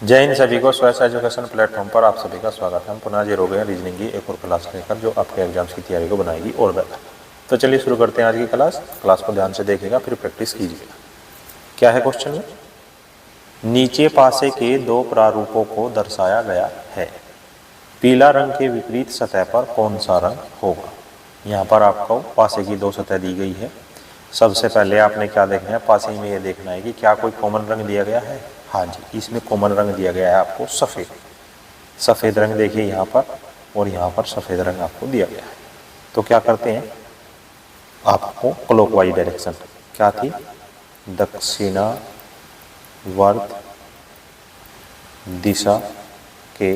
जय हिंद सभी को। स्वस्थ एजुकेशन प्लेटफॉर्म पर आप सभी का स्वागत है। हम पुनः हाजिर हो गए हैं रीजनिंग की एक और क्लास लेकर जो आपके एग्जाम्स की तैयारी को बनाएगी और बेहतर। तो चलिए शुरू करते हैं आज की क्लास को ध्यान से देखिएगा फिर प्रैक्टिस कीजिएगा। क्या है क्वेश्चन में? नीचे पासे के दो प्रारूपों को दर्शाया गया है, पीला रंग के विपरीत सतह पर कौन सा रंग होगा। यहाँ पर आपको पासे की दो सतह दी गई है। सबसे पहले आपने क्या देखना है, पासे में ये देखना है कि क्या कोई कॉमन रंग दिया गया है। हाँ जी, इसमें कॉमन रंग दिया गया है आपको सफ़ेद। सफ़ेद रंग देखिए यहाँ पर और यहाँ पर सफ़ेद रंग आपको दिया गया है। तो क्या करते हैं, आपको क्लॉकवाइज डायरेक्शन क्या थी, दक्षिणावर्त दिशा के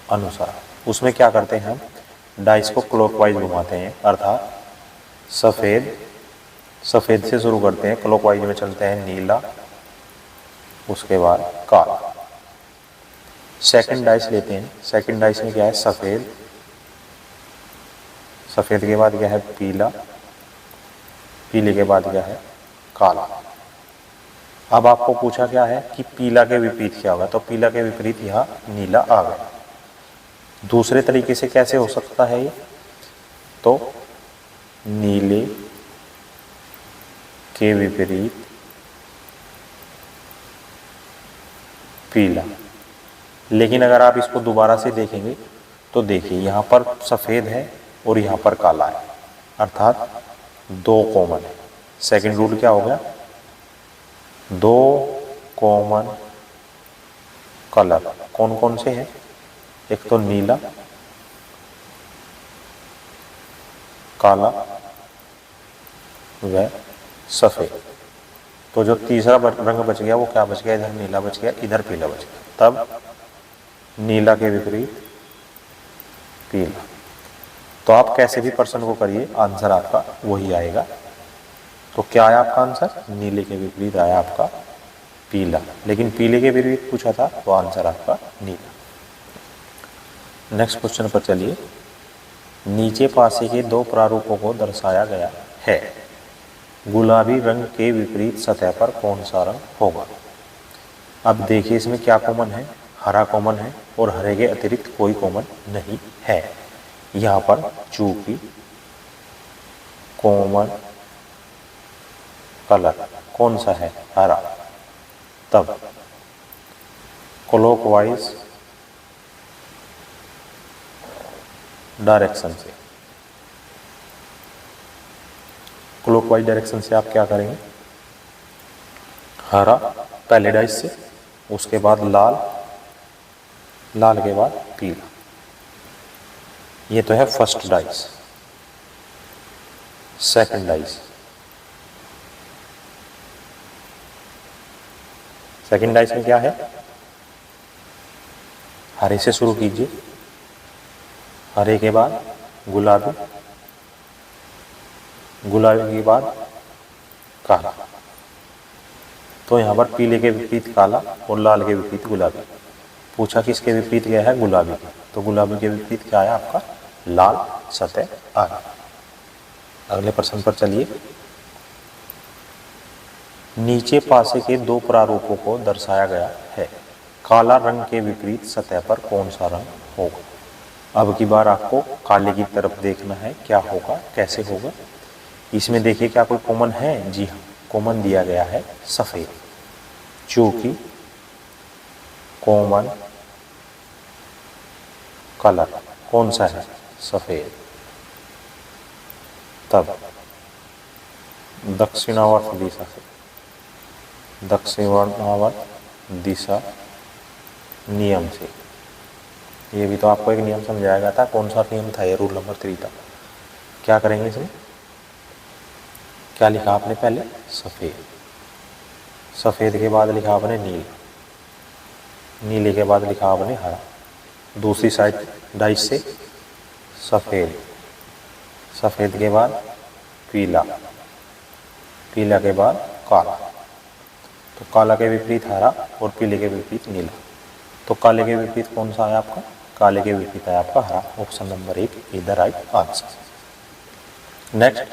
अनुसार उसमें क्या करते हैं, हम डाइस को क्लॉकवाइज घुमाते हैं, अर्थात सफ़ेद से शुरू करते हैं, क्लॉकवाइज में चलते हैं नीला, उसके बाद काला। सेकंड डाइस लेते हैं, सेकंड डाइस में क्या है, सफ़ेद, सफ़ेद के बाद क्या है पीला, पीले के बाद क्या है काला। अब आपको पूछा क्या है कि पीला के विपरीत क्या होगा, तो पीला के विपरीत यहाँ नीला आ गया। दूसरे तरीके से कैसे हो सकता है ये, तो नीले के विपरीत पीला। लेकिन अगर आप इसको दोबारा से देखेंगे तो देखिए यहाँ पर सफ़ेद है और यहाँ पर काला है, अर्थात दो कॉमन है। सेकंड रूल क्या हो गया, दो कॉमन कलर कौन कौन से हैं, एक तो नीला, काला व सफ़ेद। तो जो तीसरा रंग बच गया वो क्या बच गया, इधर नीला बच गया, इधर पीला बच गया। तब नीला के विपरीत पीला। तो आप कैसे भी प्रश्न को करिए आंसर आपका वही आएगा। तो क्या आया आपका आंसर, नीले के विपरीत आया आपका पीला। लेकिन पीले के विपरीत पूछा था तो आंसर आपका नीला। नेक्स्ट क्वेश्चन पर चलिए। नीचे पासे के दो प्रारूपों को दर्शाया गया है, गुलाबी रंग के विपरीत सतह पर कौन सा रंग होगा। अब देखिए इसमें क्या कॉमन है, हरा कॉमन है और हरे के अतिरिक्त कोई कॉमन नहीं है। यहाँ पर चूंकि कॉमन कलर कौन सा है, हरा, तब क्लॉकवाइज डायरेक्शन से, क्लॉकवाइज डायरेक्शन से आप क्या करेंगे, हरा पहले डाइस से, उसके बाद लाल, लाल के बाद पीला। ये तो है first dice. Second dice, second dice में क्या है, हरे से शुरू कीजिए, हरे के बाद गुलाबी, गुलाबी के बाद काला। तो यहाँ पर पीले के विपरीत काला और लाल के विपरीत गुलाबी। पूछा किसके विपरीत गया है, गुलाबी। तो गुलाबी के विपरीत क्या आया आपका, लाल सतह आ गया। अगले प्रश्न पर चलिए। नीचे पासे के दो प्रारूपों को दर्शाया गया है, काला रंग के विपरीत सतह पर कौन सा रंग होगा। अब की बार आपको काले की तरफ देखना है, क्या होगा कैसे होगा। इसमें देखिए क्या कोई कॉमन है, जी हाँ कॉमन दिया गया है सफ़ेद, चूंकि कॉमन कलर कौन सा है, सफ़ेद। तब दक्षिणावर्त दिशा से, दक्षिणावर्त दिशा नियम से, ये भी तो आपको एक नियम समझाया गया था, कौन सा नियम था ये, रूल नंबर 3 था। क्या करेंगे इसमें, क्या लिखा आपने पहले, सफ़ेद, सफ़ेद के बाद लिखा आपने नीला, नीले के बाद लिखा आपने हरा। दूसरी साइड डाइस से सफ़ेद, सफ़ेद के बाद पीला, पीला के बाद काला। तो काला के विपरीत हरा और पीले के विपरीत नीला। तो काले के विपरीत कौन सा है आपका, काले के विपरीत है आपका हरा। Option number 1 is the right answer. Next,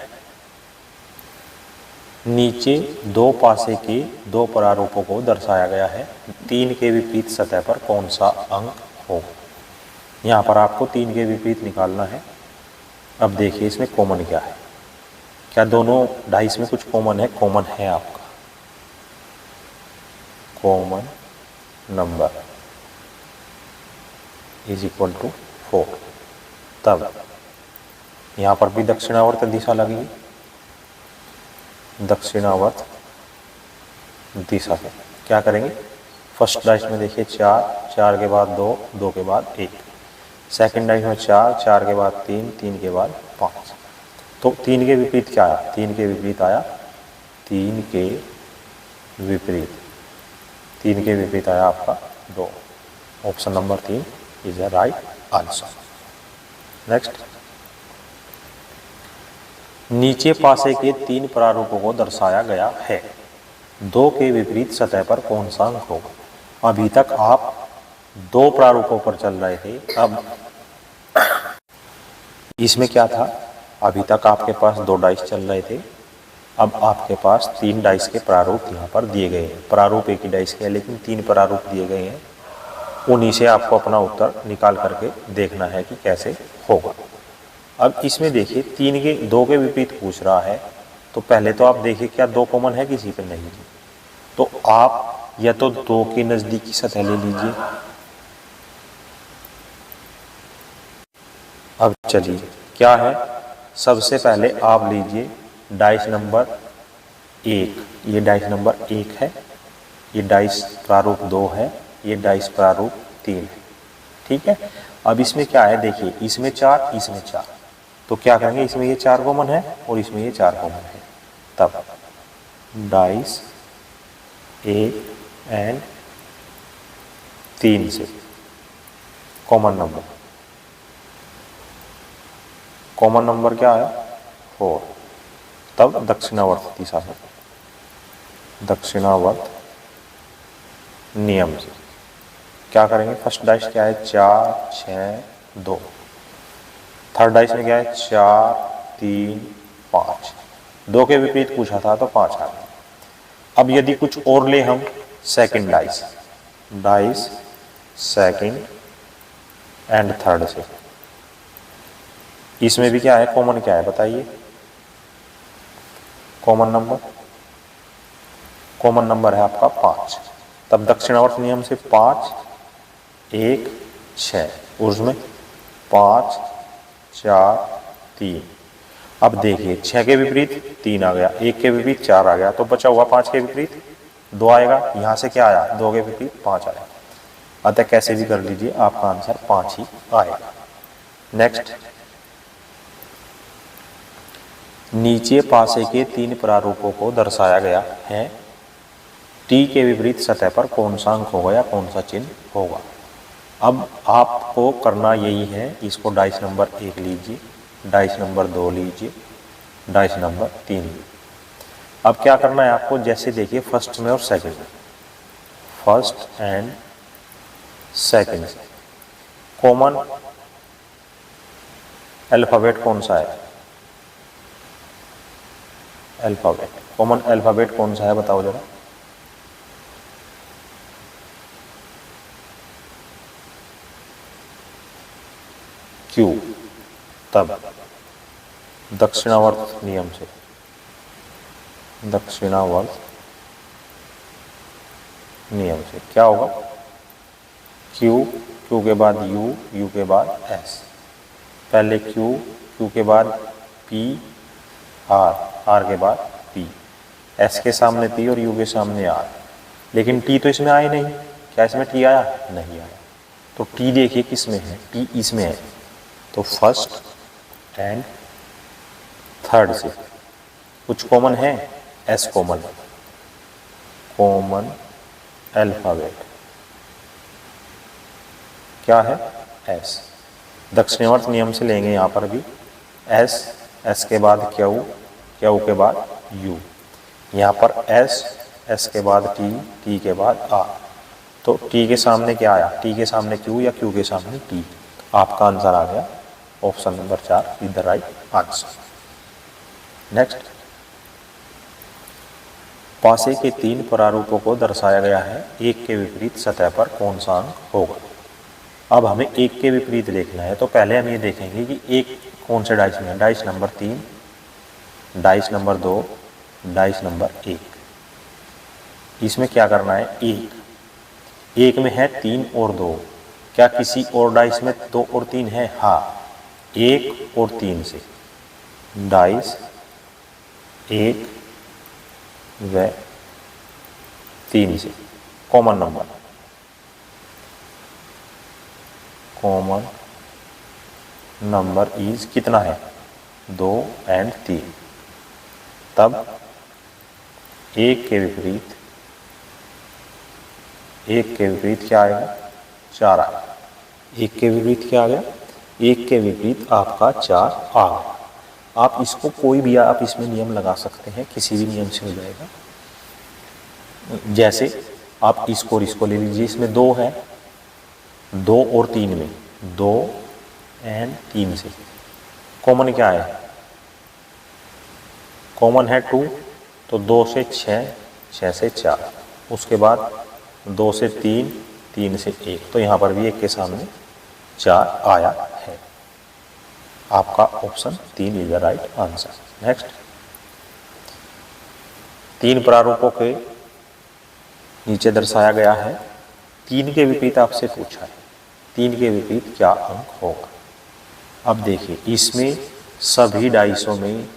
नीचे दो पासे के दो प्रारूपों को दर्शाया गया है, 3 के विपरीत सतह पर कौन सा अंक हो। यहाँ पर आपको 3 के विपरीत निकालना है। अब देखिए इसमें कॉमन क्या है, क्या दोनों डाइस में कुछ कॉमन है? कॉमन है आपका common number is equal to 4। तब यहाँ पर भी दक्षिणावर्त दिशा लगेगी, दक्षिणावर्त दिशा से क्या करेंगे, फर्स्ट डाइस में देखिए 4, 4 के बाद 2, 2 के बाद 1, सेकंड डाइस में 4, 4 के बाद 3, 3 के बाद 5। तो 3 के विपरीत क्या आया? 3 के विपरीत आया 3 के विपरीत 3 के विपरीत आया आपका 2। Option number 3 is the right answer. Next, नीचे पासे के 3 प्रारूपों को दर्शाया गया है, 2 के विपरीत सतह पर कौन सा अंक होगा। अभी तक आप 2 प्रारूपों पर चल रहे थे, अब इसमें क्या था, अभी तक आपके पास 2 डाइस चल रहे थे, अब आपके पास 3 डाइस के प्रारूप यहाँ पर दिए गए हैं। प्रारूप एक ही डाइस के हैं लेकिन 3 प्रारूप दिए गए हैं, उन्हीं से आपको अपना उत्तर निकाल करके देखना है कि कैसे होगा। अब इसमें देखिए 2 के विपरीत पूछ रहा है, तो पहले तो आप देखिए क्या 2 कॉमन है, किसी पे नहीं। तो आप या तो 2 के नज़दीकी सतह ले लीजिए। अब चलिए क्या है, सबसे पहले आप लीजिए डाइस नंबर 1, ये डाइस नंबर 1 है, ये डाइस प्रारूप 2 है, ये डाइस प्रारूप 3 है, ठीक है। अब इसमें क्या है देखिए, इसमें 4, इसमें 4, तो क्या करेंगे, इसमें ये 4 कॉमन है और इसमें ये 4 कॉमन है। तब डाइस 1 एंड 3 से कॉमन नंबर क्या है, 4। तब दक्षिणावर्त दिशा से, दक्षिणावर्त नियम से क्या करेंगे, फर्स्ट डाइस क्या है 4, 6, 2, थर्ड डाइस में क्या है 4, 3, 5, 2 के विपरीत पूछा था तो 5 आ गया। अब यदि कुछ और ले हम, second dice second and third से, इसमें भी क्या है, कॉमन क्या है बताइए, कॉमन नंबर है आपका 5। तब दक्षिणावर्त नियम से 5, 1, 6, और उसमें 5, 4, 3। अब देखिए 6 के विपरीत 3 आ गया, 1 के विपरीत 4 आ गया, तो बचा हुआ 5 के विपरीत 2 आएगा। यहाँ से क्या आया, 2 के विपरीत 5 आया। अतः कैसे भी कर लीजिए आपका आंसर 5 ही आएगा। नेक्स्ट, नीचे पासे के 3 प्रारूपों को दर्शाया गया है, टी के विपरीत सतह पर कौन सा अंक होगा या कौन सा चिन्ह होगा। अब आपको करना यही है, इसको डाइस नंबर 1 लीजिए, डाइस नंबर 2 लीजिए, डाइस नंबर 3 लीजिए। अब क्या करना है आपको, जैसे देखिए फर्स्ट में और सेकंड में, फर्स्ट एंड सेकंड से कॉमन अल्फ़ाबेट कौन सा है, कॉमन अल्फ़ाबेट कौन सा है बताओ जरा। क्यू। तब दक्षिणावर्त नियम से, क्या होगा, क्यू, क्यू के बाद यू, यू के बाद एस, पहले क्यू, क्यू के बाद पी, आर, आर के बाद पी, एस के सामने पी और यू के सामने आर। लेकिन टी तो इसमें आया नहीं, क्या इसमें टी आया, नहीं आया। तो टी देखिए किस में है, टी इसमें है, तो फर्स्ट एंड थर्ड से कुछ कॉमन है, एस कॉमन अल्फ़ाबेट क्या है, एस। दक्षिणावर्त नियम से लेंगे यहाँ पर भी एस, एस के बाद क्यू, क्यू के बाद यू, यहाँ पर एस, एस के बाद टी, टी के बाद आर। तो टी के सामने क्या आया, टी के सामने क्यू या क्यू के सामने टी। आपका आंसर आ गया option number 4 is the right answer. Next, पासे के तीन प्रारूपों को दर्शाया गया है, एक के विपरीत सतह पर कौन सा अंक होगा। अब हमें एक के विपरीत देखना है, तो पहले हम ये देखेंगे कि एक कौन से डाइस में है। Dice number 3, dice number 2, dice number 1। इसमें क्या करना है, एक में है 3 और 2। क्या किसी और डाइस में 2 और 3 है? हाँ, 1 और 3 से डाइस 1 व 3 से कॉमन नंबर इज कितना है, 2 और 3। तब एक के विपरीत क्या आएगा, 4 आएगा। एक के विपरीत क्या आ गया, एक के विपरीत आपका 4 आ गया। आप इसको कोई भी आप इसमें नियम लगा सकते हैं, किसी भी नियम से हो जाएगा। जैसे आप इसको और इसको ले लीजिए, इसमें 2 है, 2 और 3 में 2 और 3 से कॉमन क्या है, कॉमन है 2, तो 2 से 6, 6 से 4, उसके बाद 2 से 3, 3 से 1, तो यहाँ पर भी 1 के सामने 4 आया है। आपका option 3 is the right answer. Next, 3 प्रारूपों के नीचे दर्शाया गया है, 3 के विपरीत आपसे पूछा है, 3 के विपरीत क्या अंक होगा। अब देखिए, इसमें सभी डाइसों में,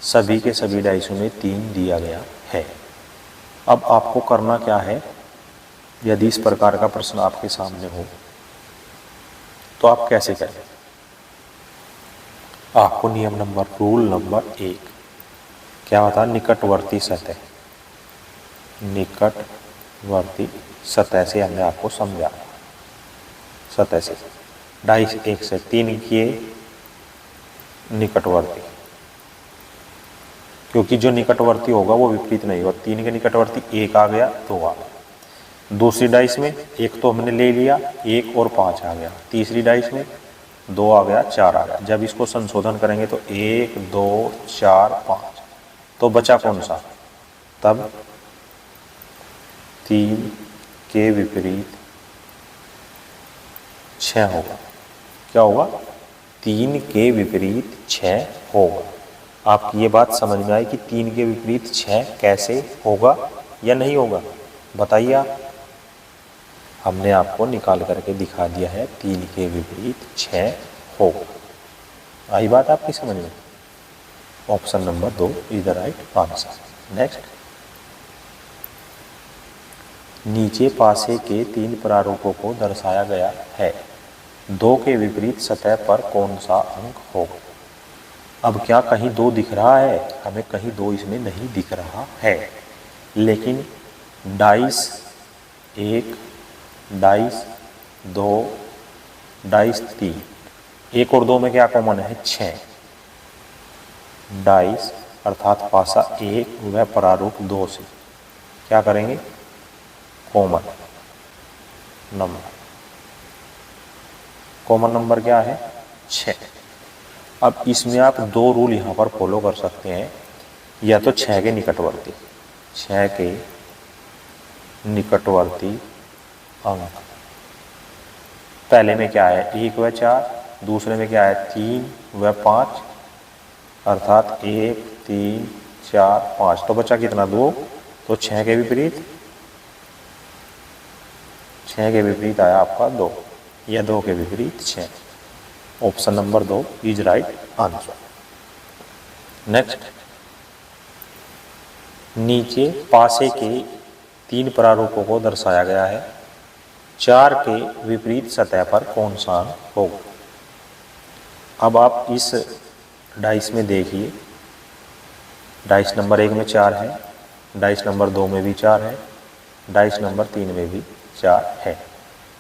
सभी के सभी डाइसों में 3 दिया गया है। अब आपको करना क्या है, यदि इस प्रकार का प्रश्न आपके सामने हो तो आप कैसे करें। आपको नियम नंबर, रूल नंबर 1 क्या होता है, निकटवर्ती सतह, निकटवर्ती सतह से हमने आपको समझा, सतह से डाइस 1 से 3 किए निकटवर्ती, क्योंकि जो निकटवर्ती होगा वो विपरीत नहीं होगा। 3 के निकटवर्ती 1 आ गया, 2 आ गया। दूसरी डाइस में 1 तो हमने ले लिया, 1 और 5 आ गया। तीसरी डाइस में 2 आ गया, 4 आ गया। जब इसको संशोधन करेंगे तो 1, 2, 4, 5, तो बचा कौन सा, तब 3 के विपरीत 6 होगा। क्या होगा, 3 के विपरीत 6 होगा। आपकी ये बात समझ में आई कि 3 के विपरीत 6 कैसे होगा या नहीं होगा, बताइए आप। हमने आपको निकाल करके दिखा दिया है, 3 के विपरीत 6 होगा। आई बात आपकी समझ में। Option number 2 is the right answer. Next, नीचे पासे के 3 प्रारूपों को दर्शाया गया है, 2 के विपरीत सतह पर कौन सा अंक होगा। अब क्या कहीं 2 दिख रहा है, हमें कहीं 2 इसमें नहीं दिख रहा है, लेकिन डाइस 1, डाइस 2, डाइस 3, 1 और 2 में क्या कॉमन है, 6। डाइस अर्थात पासा 1 व प्रारूप 2 से क्या करेंगे, कॉमन नंबर क्या है, 6। अब इसमें आप 2 रूल यहाँ पर फॉलो कर सकते हैं, या तो 6 के निकटवर्ती, 6 के निकटवर्ती अंक, पहले में क्या है 1 व 4, दूसरे में क्या है 3 व 5, अर्थात 1, 3, 4, 5, तो बचा कितना, 2। तो 6 के विपरीत आया आपका 2, या 2 के विपरीत 6। Option number 2 is right answer. Next, नीचे पासे के 3 प्रारूपों को दर्शाया गया है, 4 के विपरीत सतह पर कौन सा अंक होगा। अब आप इस डाइस में देखिए, डाइस नंबर 1 में 4 है, डाइस नंबर 2 में भी 4 है, डाइस नंबर 3 में भी 4 है।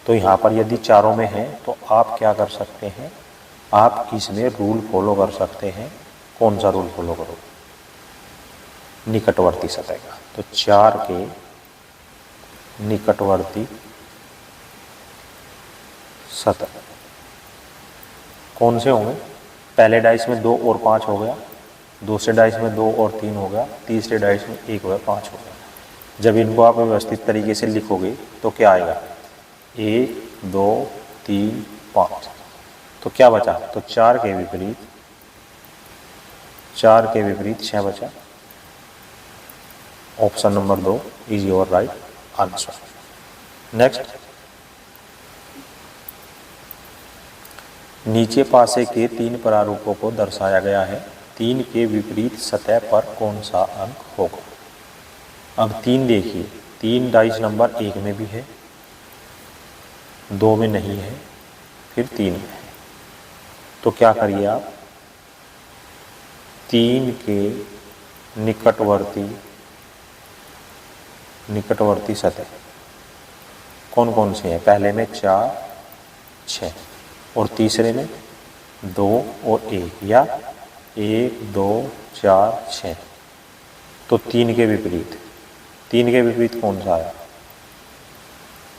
तो यहाँ पर यदि चारों में है तो आप क्या कर सकते हैं, आप इसमें रूल फॉलो कर सकते हैं। कौन सा रूल फॉलो करो, निकटवर्ती सतह का। तो 4 के निकटवर्ती सतह कौन से होंगे, पहले डाइस में 2 और 5 हो गया, दूसरे डाइस में 2 और 3 हो गया, तीसरे डाइस में 1 व 5 हो गया। जब इनको आप व्यवस्थित तरीके से लिखोगे तो क्या आएगा, 1 2 3 5। तो क्या बचा, तो 4 के विपरीत 6 बचा। Option number 2 is your right answer. Next, नीचे पासे के 3 प्रारूपों को दर्शाया गया है, 3 के विपरीत सतह पर कौन सा अंक होगा। अब 3 देखिए, 3 डाइस नंबर 1 में भी है, 2 में नहीं है, फिर 3 में है। तो क्या करिए आप, 3 के निकटवर्ती सतह कौन कौन से हैं। पहले में 4 6 और तीसरे में 2 और 1, या 1 2 4 6। तो 3 के विपरीत कौन सा आया,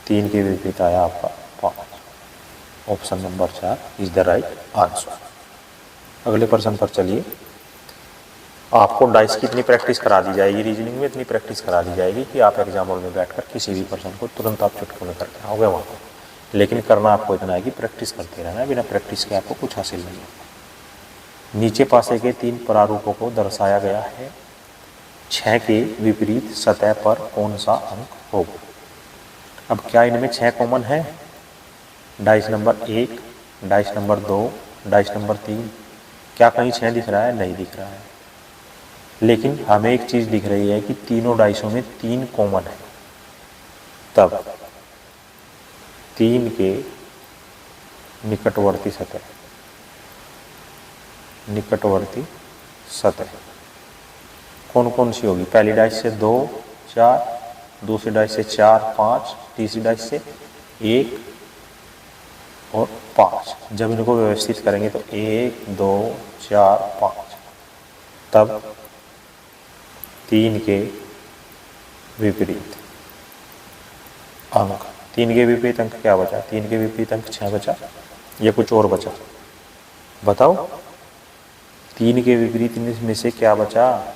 3 के विपरीत आया आपका 5। Option number 4 is the right answer. अगले प्रश्न पर चलिए। आपको डाइस की इतनी प्रैक्टिस करा दी जाएगी, रीजनिंग में इतनी प्रैक्टिस करा दी जाएगी कि आप एग्जाम हॉल में बैठकर किसी भी प्रश्न को तुरंत आप चुटकी में करके आओगे वहाँ पर। लेकिन करना आपको इतना है कि प्रैक्टिस करते रहना है, बिना प्रैक्टिस के आपको कुछ हासिल नहीं होगा। नीचे पासे के 3 प्रारूपों को दर्शाया गया है, 6 के विपरीत सतह पर कौन सा अंक होगा। अब क्या इनमें 6 कॉमन है, dice number 1, dice number 2, dice number 3, क्या कहीं 6 दिख रहा है, नहीं दिख रहा है। लेकिन हमें एक चीज़ दिख रही है कि तीनों डाइसों में 3 कॉमन है। तब 3 के निकटवर्ती सतह कौन कौन सी होगी। पहली डाइस से 2 4, दूसरी डाइस से 4 5, तीसरी डाइस से 1 और 5। जब इनको व्यवस्थित करेंगे तो 1 2 4 5, तब 3 के विपरीत अंक, 3 के विपरीत अंक क्या बचा, 3 के विपरीत अंक 6 बचा या कुछ और बचा, बताओ। 3 के विपरीत में से क्या बचा,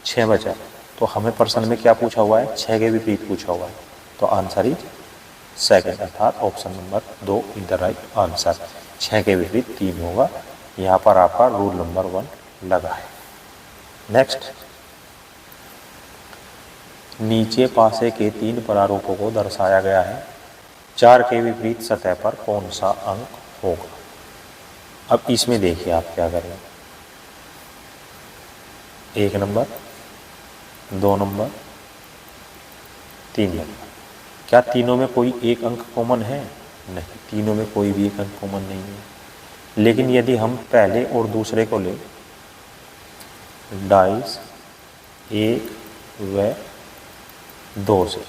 6 बचा। तो हमें प्रश्न में क्या पूछा हुआ है, 6 के विपरीत पूछा हुआ है। तो आंसर इज सेकंड, अर्थात option number 2 is the right answer. 6 के विपरीत 3 होगा। यहाँ पर आपका रूल नंबर 1 लगा है। नेक्स्ट, नीचे पासे के 3 प्रारूपों को दर्शाया गया है, 4 के विपरीत सतह पर कौन सा अंक होगा। अब इसमें देखिए आप क्या करेंगे, 1 नंबर, 2 नंबर, 3 नंबर। क्या तीनों में कोई एक अंक कॉमन है, नहीं, तीनों में कोई भी एक अंक कॉमन नहीं है। लेकिन यदि हम पहले और दूसरे को लें, डाइस 1 व 2 से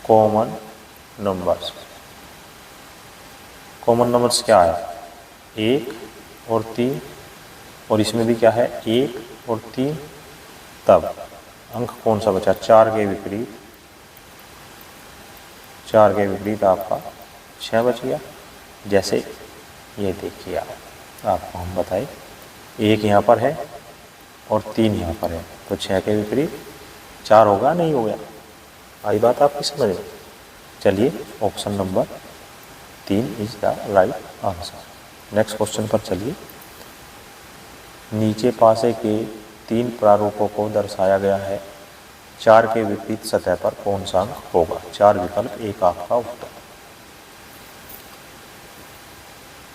कॉमन नंबर्स क्या है, 1 और 3, और इसमें भी क्या है 1 और 3। तब अंक कौन सा बचा, 4 के विपरीत आपका 6 बच गया। जैसे ये देखिए आपको हम बताएं, 1 यहाँ पर है और 3 यहाँ पर है, तो 6 के विपरीत 4 होगा, नहीं हो गया। आई बात आपकी समझ में। चलिए option number 3 is the right answer. Next question पर चलिए। नीचे पासे के 3 प्रारूपों को दर्शाया गया है, 4 के विपरीत सतह पर कौन सा अंक होगा। 4 विकल्प, एक आपका उत्तर।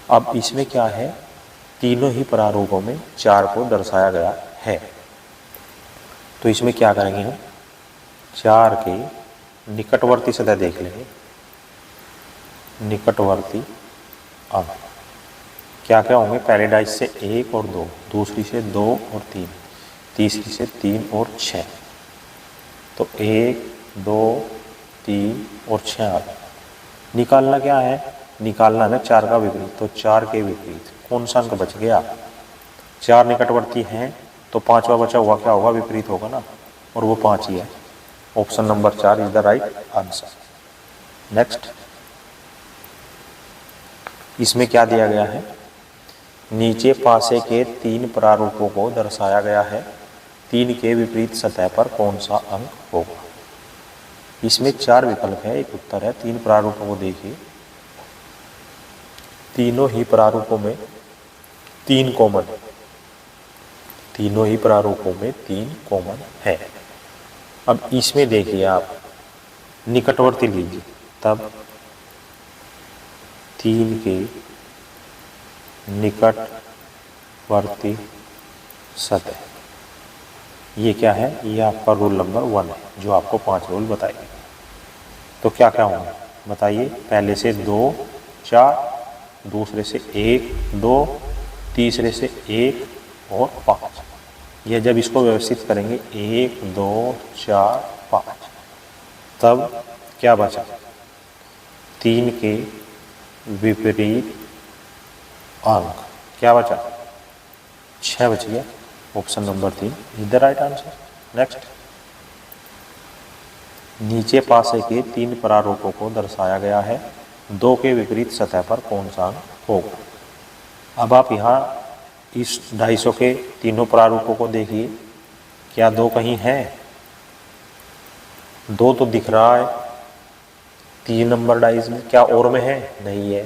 अब इसमें क्या है, तीनों ही प्रारूपों में 4 को दर्शाया गया है। तो इसमें क्या करेंगे हम, 4 के निकटवर्ती सतह देख लेंगे। निकटवर्ती अंक क्या क्या होंगे, पहले डाइस से 1 और 2, दूसरी से 2 और 3, तीसरी से 3 और 6। तो 1 2 3 और 6 निकालना क्या है, निकालना है 4 का विपरीत। तो 4 के विपरीत कौन सा अंक बच गया, 4 निकटवर्ती हैं तो 5वां बचा हुआ क्या होगा, विपरीत होगा ना, और वो 5 ही है। Option number 4 is the right answer. Next, इसमें क्या दिया गया है, नीचे पासे के 3 प्रारूपों को दर्शाया गया है, 3 के विपरीत सतह पर कौन सा अंक होगा। इसमें 4 विकल्प है, एक उत्तर है। 3 प्रारूपों को देखिए, तीनों ही प्रारूपों में 3 कॉमन है, तीनों ही प्रारूपों में 3 कॉमन है। अब इसमें देखिए आप निकटवर्ती लीजिए, तब 3 के निकटवर्ती सतह, ये क्या है, ये आपका रूल नंबर 1 है जो आपको 5 रूल बताएंगे। तो क्या क्या होंगे बताइए। पहले से 2 4, दूसरे से 1 2, तीसरे से 1 और 5। यह जब इसको व्यवस्थित करेंगे 1 2 4 5, तब क्या बचा, 3 के विपरीत अंक क्या बचा, 6 बच गया। Option number 3 is the right answer. Next, नीचे पासे के 3 प्रारूपों को दर्शाया गया है, 2 के विपरीत सतह पर कौन सा अंक होगा। अब आप यहाँ इस 250 के तीनों प्रारूपों को देखिए, क्या 2 कहीं है, 2 तो दिख रहा है 3 नंबर डाइस में, क्या और में है, नहीं है।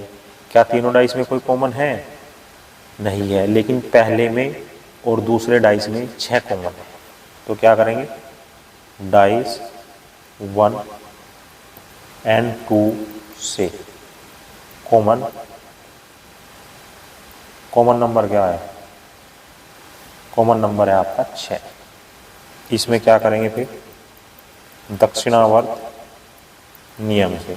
क्या तीनों डाइस में कोई कॉमन है, नहीं है। लेकिन पहले में और दूसरे डाइस में 6 कॉमन है। तो क्या करेंगे, डाइस 1 एंड 2 से कॉमन नंबर क्या है, कॉमन नंबर है आपका 6। इसमें क्या करेंगे फिर, दक्षिणावर्त नियम से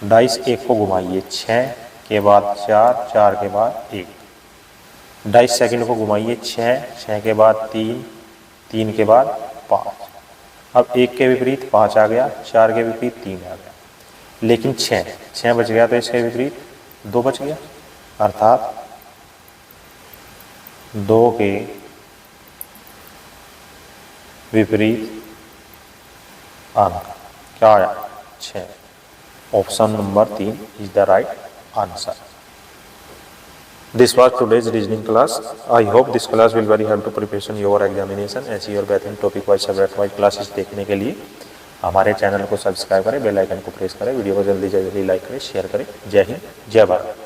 डाइस 1 को घुमाइए, 6 के बाद 4, 4 के बाद 1। डाइस सेकंड को घुमाइए, 6, 6 के बाद 3, 3 के बाद 5। अब 1 के विपरीत 5 आ गया, 4 के विपरीत 3 आ गया, लेकिन 6 बच गया, तो इसके विपरीत 2 बच गया, अर्थात 2 के विपरीत अंक क्या आया, 6। Option number 3 is the right answer. This was today's reasoning class. I hope this class will very help to preparation your examination. ऐसी और बेहतरीन topic wise subject wise classes देखने के लिए हमारे चैनल को सब्सक्राइब करें, बेल आइकन को प्रेस करें, वीडियो को जल्दी से जल्दी लाइक करें, शेयर करें। जय हिंद, जय भारत।